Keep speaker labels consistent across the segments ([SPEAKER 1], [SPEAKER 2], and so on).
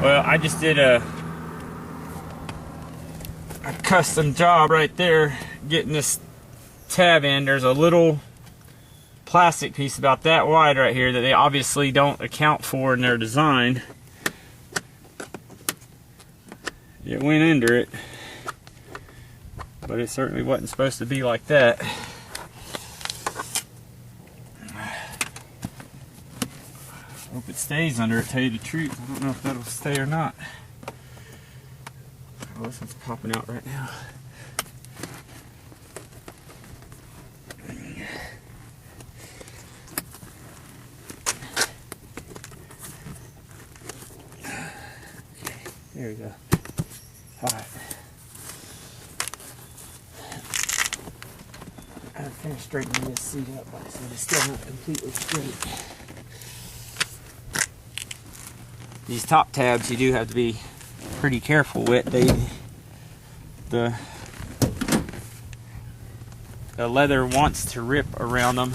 [SPEAKER 1] Well, I just did a custom job right there getting this tab in. There's a little plastic piece about that wide right here that they obviously don't account for in their design. It went under it, but it certainly wasn't supposed to be like that. Hope it stays under it, tell you the truth. I don't know if that'll stay or not. Oh, this one's popping out right now. Okay, there we go. Alright. I finished straightening this seat up, like I said, it's still not completely straight. These top tabs you do have to be pretty careful with. The leather wants to rip around them.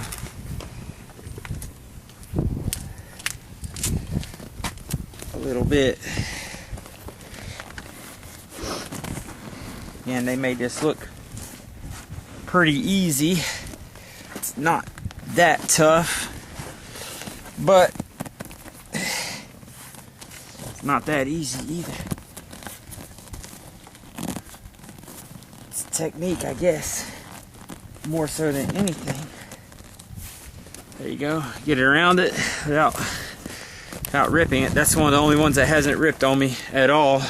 [SPEAKER 1] A little bit. And they made this look pretty easy. It's not that tough, but it's not that easy either. It's technique, I guess, more so than anything. There you go. Get it around it without ripping it. That's one of the only ones that hasn't ripped on me at all.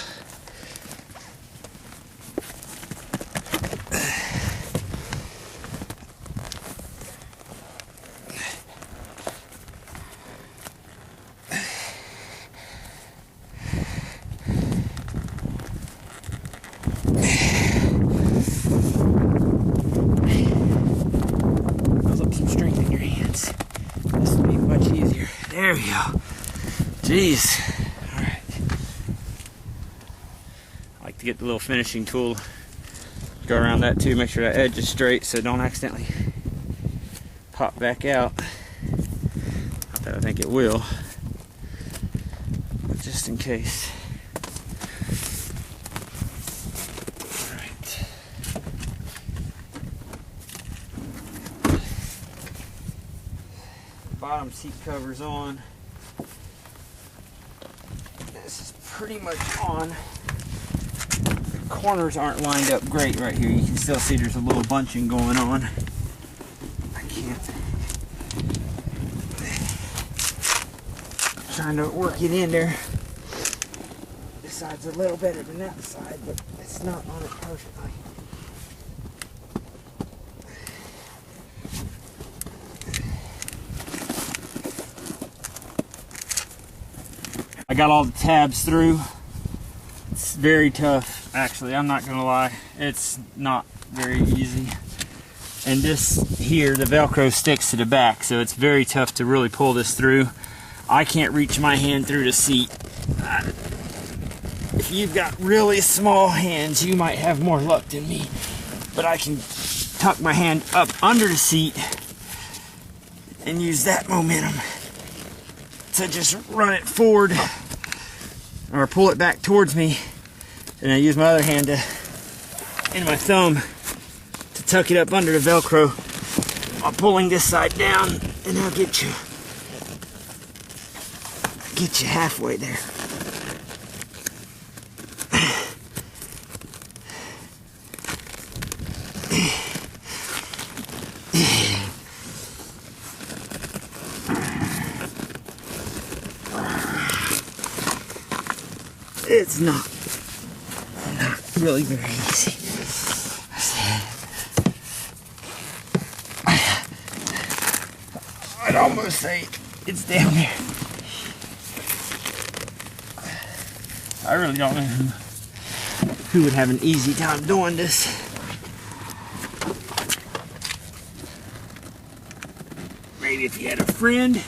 [SPEAKER 1] There we go. Jeez. Alright. I like to get the little finishing tool. Go around that too. Make sure that edge is straight so it don't accidentally pop back out. Not that I think it will. But just in case. Alright. Bottom seat covers on. This is pretty much on. The corners aren't lined up great right here. You can still see there's a little bunching going on. I can't. I'm trying to work it in there. This side's a little better than that side, but it's not on it perfectly. I got all the tabs through. It's very tough, actually. I'm not gonna lie. It's not very easy. And this here, the Velcro sticks to the back, so it's very tough to really pull this through. I can't reach my hand through the seat. If you've got really small hands, you might have more luck than me. But I can tuck my hand up under the seat and use that momentum to just run it forward or pull it back towards me, and I use my other hand and my thumb to tuck it up under the Velcro while pulling this side down, and I'll get you halfway there. It's not really very easy. I'd almost say it's down there. I really don't know who would have an easy time doing this. Maybe if you had a friend,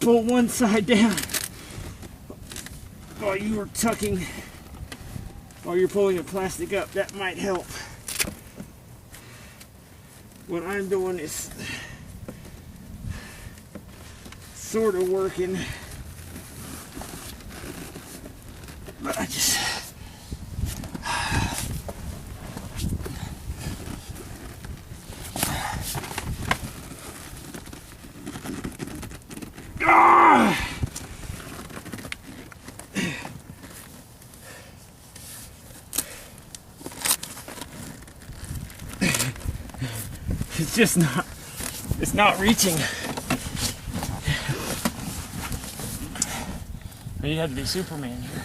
[SPEAKER 1] pull one side down while you were tucking, while you're pulling the plastic up, that might help. What I'm doing is sort of working just not, it's not reaching. You had to be Superman here.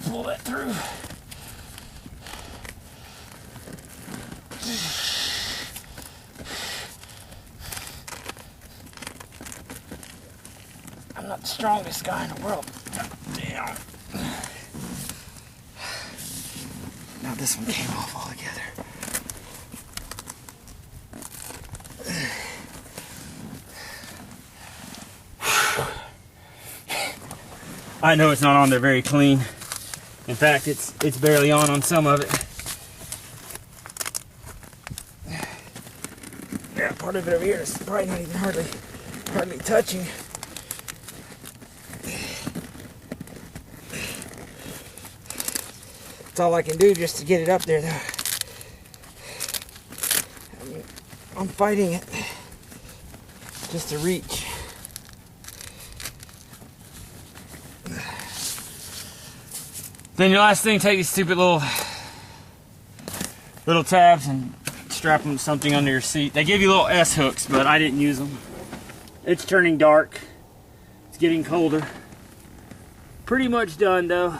[SPEAKER 1] Pull that through. I'm not the strongest guy in the world. Damn. Now this one came off altogether. I know it's not on there very clean. In fact, it's barely on some of it. Yeah, part of it over here is probably not even hardly touching. That's all I can do just to get it up there, though. I mean, I'm fighting it just to reach. Then your last thing, take these stupid little tabs and strap them to something under your seat. They give you little S hooks, but I didn't use them. It's turning dark. It's getting colder. Pretty much done though.